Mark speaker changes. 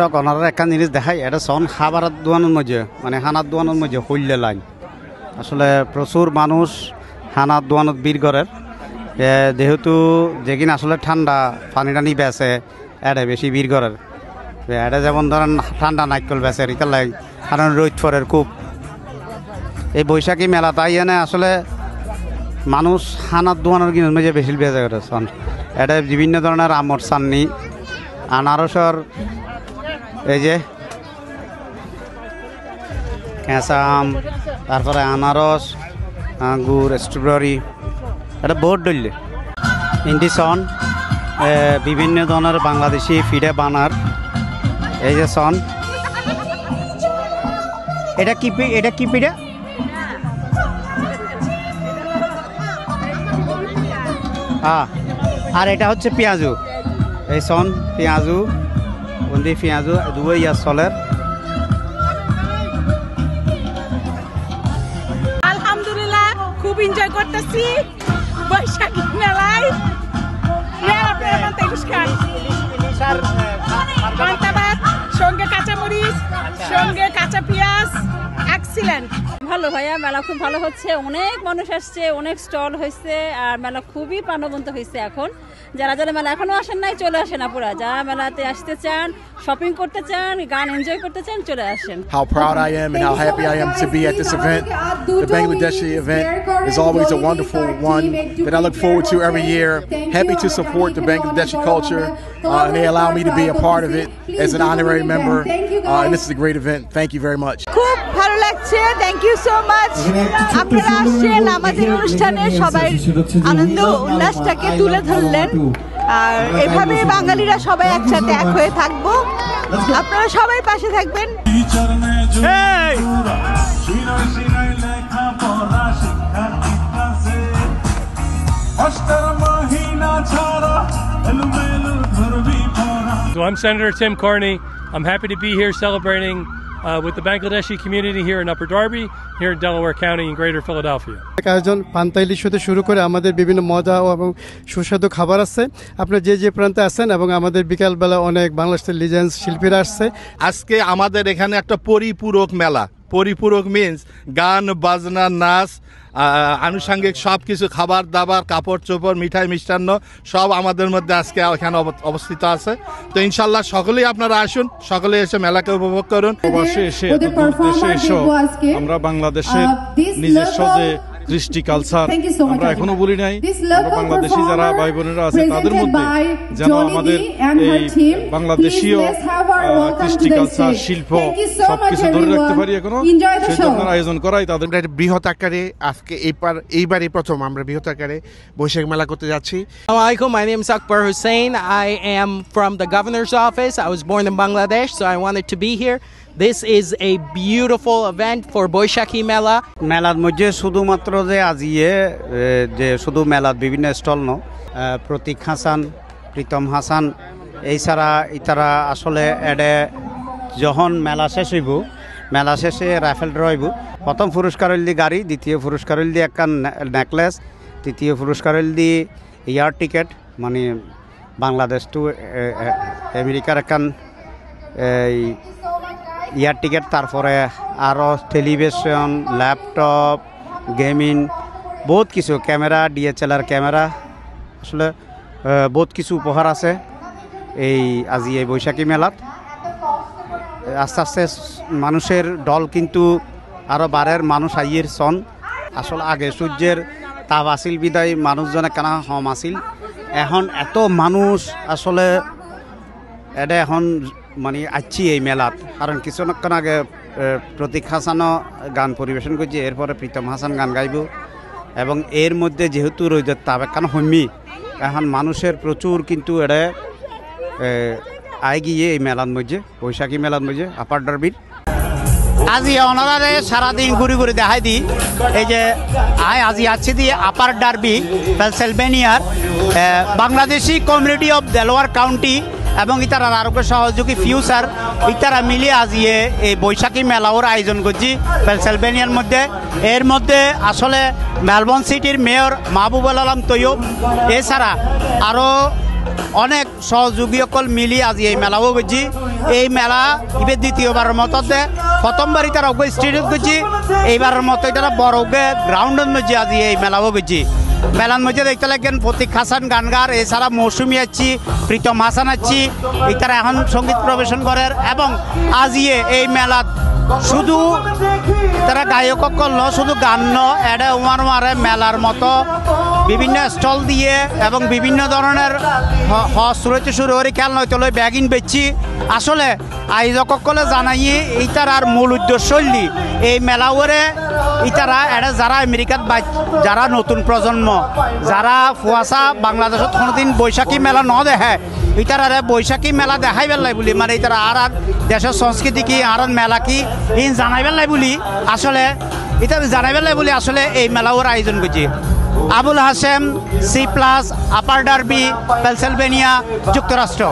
Speaker 1: দর্শক ওনারা একটা জিনিস দেখাই, এটা সন খাবার দোয়ানোর মধ্যে মানে হানার দোয়ানোর মধ্যে হইলে লাইন আসলে প্রচুর মানুষ হানার দোয়ানোর বীর করের যেহেতু যেদিন আসলে ঠান্ডা পানি টানি বেছে এটা বেশি বীর করের এটা যেমন ধরেন ঠান্ডা নাইকল বেছে এটার লাই কারণ রোদ ফরের খুব এই বৈশাখী মেলা তাই এনে আসলে মানুষ হানার দোয়ানোর কিনের মধ্যে বেশি বেজে করে সন এটা বিভিন্ন ধরনের আমর চাননি আনারসর এই যে কাঁচা আম তারপরে আনারস আঙ্গুর স্ট্রবেরি এটা বহুত ডললে ইন্ডিসন বিভিন্ন ধরনের বাংলাদেশি ফিডে বানার এই যে সন এটা কি পিঠা আর এটা হচ্ছে পেঁয়াজু এই সন পেঁয়াজু বন্দি পেঁয়াজু দুই ইয়ার চলের
Speaker 2: আলহামদুলিল্লাহ খুব এনজয় করতেছি বৈশাখী মেলায় সঙ্গে কাঁচামরিচ সঙ্গে কাঁচা পেঁয়াজ এক্সিলেন্ট
Speaker 3: ভালো ভাইয়া মেলা খুব ভালো হচ্ছে অনেক মানুষ আসছে অনেক স্টল হয়েছে আর মেলা খুবই প্রাণবন্ত হয়েছে এখন যারা যারা মেলা এখনো আসেন নাই চলে আসেন আপুরা যারা মেলাতে আসতে চান শপিং করতে চান গান এনজয় করতে চান চলে আসেন
Speaker 4: How proud I am and how happy I am to be at this event. The Bangladeshi event is always a wonderful one that I look forward to every year. Happy to support the Bangladeshi culture and they allow me to be a part of it as an honorary member and this is a great event. Thank you very much.
Speaker 2: খুব ভালো লাগছে thank you so much আপনারা আসছেন আমাদের অনুষ্ঠানে সবাই আনন্দ উল্লাসটাকে তুলে ধরলেন আর এভাবে বাঙালিরা সবাই একসাথে এক হয়ে থাকবো আপনারা সবাই পাশে থাকবেন
Speaker 5: So I'm Senator Tim Carney. I'm happy to be here celebrating with the Bangladeshi community here in Upper Darby, here in Delaware County in Greater Philadelphia.
Speaker 6: আয়োজন পান্তা ইলিশ হতে শুরু করে আমাদের বিভিন্ন মজা এবং সুস্বাদু খাবার আছে আপনারা যে প্রান্তে আছেন এবং আমাদের বিকালবেলা অনেক বাংলাদেশের লিজেন্ডস শিল্পীরা আসছে
Speaker 7: আজকে আমাদের এখানে একটা পরিপূরক মেলা পরিপূরক মিন্স গান বাজনা নাচ আনুষঙ্গিক সব কিছু খাবার দাবার কাপড় চোপড় মিঠাই মিষ্টান্ন সব আমাদের মধ্যে আজকে এখানে অবস্থিত আছে তো ইনশাল্লাহ সকলেই আপনারা আসুন সকলে এসে মেলাকে উপভোগ করুন
Speaker 8: প্রবাসে এসে আমরা বাংলাদেশের নিজস্ব যে কৃষ্টি কালচার আমরা এখনো বলি নাই আমরা বাংলাদেশি যারা ভাই বোনেরা আছে তাদের মধ্যে যেন আমাদের এই বাংলাদেশীয় কৃষ্টি কালচার শিল্প সবকিছু ধরে রাখতে পারি এখনো সেই জন্য আয়োজন করাই তাদের
Speaker 7: বৃহৎ আকারে আজকে এইবারই প্রথম আমরা বৃহৎ আকারে বৈশাখ মেলা করতে যাচ্ছি
Speaker 9: Assalamualaikum, my name is Akbar Hussain. I am from the governor's office. I was born in Bangladesh, so I wanted to be here. This is a beautiful event for Boishakhi Mela.
Speaker 1: মেলার মধ্যে শুধুমাত্র যে আজিয়ে যে শুধু মেলার বিভিন্ন stall ন প্রতীক হাসান প্রীতম হাসান এই ছাড়া ইতারা আসলে এডে যখন মেলা শেষ হইব মেলা শেষে রাইফেল রইব প্রথম পুরস্কার হইল দি গাড়ি দ্বিতীয় পুরস্কার হইল দি একটা নেকলেস তৃতীয় পুরস্কার হইল দি এয়ার টিকেট মানে বাংলাদেশ টু আমেরিকার একখান এই এয়ার টিকেট তারপরে আরও টেলিভিশন ল্যাপটপ গেমিং বহুত কিছু ক্যামেরা ডিএসএলআর ক্যামেরা আসলে বহুত কিছু উপহার আছে এই আজি এই বৈশাখী মেলাত আস্তে আস্তে মানুষের দল কিন্তু আরও বারের মানুষ আইয়ের সন আসলে আগে সূর্যের তাপ আসিল বিদায় মানুষজনে কেনা হম আসিল এখন এত মানুষ আসলে এটা এখন মানে আছি এই মেলাত কারণ কিছুক্ষণ আগে প্রতীক হাসানও গান পরিবেশন করছে এরপরে প্রীতম হাসান গান গাইব এবং এর মধ্যে যেহেতু রোদের তাপ একখান হমি এখন মানুষের প্রচুর কিন্তু এটা আয় গিয়ে এই মেলার মধ্যে বৈশাখী মেলার মধ্যে আপার ডারবির আজি ওনারে সারাদিন ঘুরে ঘুরে দেখাই দিই এই যে আজি আছি দিয়ে আপার ডারবি পেনসিলভেনিয়ার Bangladeshi community of Delaware County এবং ইতারার আরোগ্য সহযোগী ফিউচার ইতারা মিলিয়ে আজিয়ে এই বৈশাখী মেলাওর আয়োজন করছি পেনসিলভেনিয়ার মধ্যে এর মধ্যে আসলে মেলবোর্ন সিটির মেয়র মাহবুবুল আলম তৈয়ব এছাড়া আরও অনেক সহযোগী সকল মিলি আজি এই মেলাও গেছি এই মেলা এবার দ্বিতীয়বারের মতো প্রথমবার তারা ওকে স্টেডিয়াম গেছি এইবারের মতো তারা বড় গ্রাউন্ডের মধ্যে আজি এই মেলাও গেছি মেলার মধ্যে দেখতে লাগেন প্রতীক হাসান গানগার এছাড়া মৌসুমি আছি প্রীতম হাসান আছি তারা এখন সঙ্গীত প্রবেশন করেন এবং আজিয়ে এই মেলাত শুধু তারা গায়ক করল শুধু গান এডে উমার মারে মেলার মতো বিভিন্ন স্টল দিয়ে এবং বিভিন্ন ধরনের হস্রতে শুরু করে খেলনা হইতে ব্যাগিন বেচছি আসলে আয়োজক সকলে জানাই এইটার আর মূল উদ্দেশ্য হইলি এই মেলা ওরে ইতারা এটা যারা আমেরিকাত যারা নতুন প্রজন্ম যারা ফুয়াশা বাংলাদেশত কোনোদিন বৈশাখী মেলা ন দেখে ইতারা বৈশাখী মেলা দেখাই পেলাই বলি মানে ইতারা আর দেশের সংস্কৃতি কি আর মেলা কি ইন জানাই পেলাই বলি আসলে এটা জানাই পেলাই বলি আসলে এই মেলা ওর আয়োজন করছি আবুল হাসেম C+ আপার ডার্বি পেনসিলভেনিয়া যুক্তরাষ্ট্র।